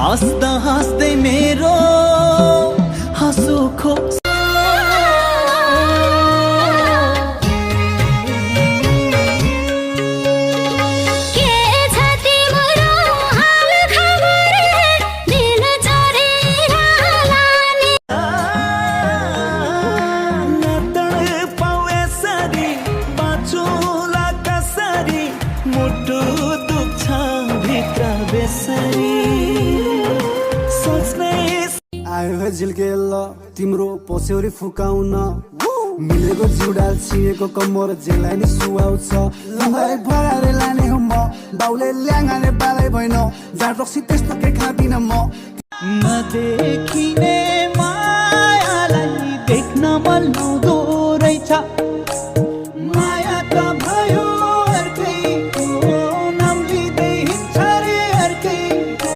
हाँस्दा हाँस्दै मेरो हाँसो खोज्छ। आयो झिल्केल तिम्रो पस्यौरी फुकाउन मिलेको जुडाल छिएको कम्मर जेलाई नि सुहाउँछ। लम्बाइ भरारे लाने हो म बाउले ल्याङ्गाने बालै भएन जाट रक्सी त्यस्तो के खाँदिन म नदेखिने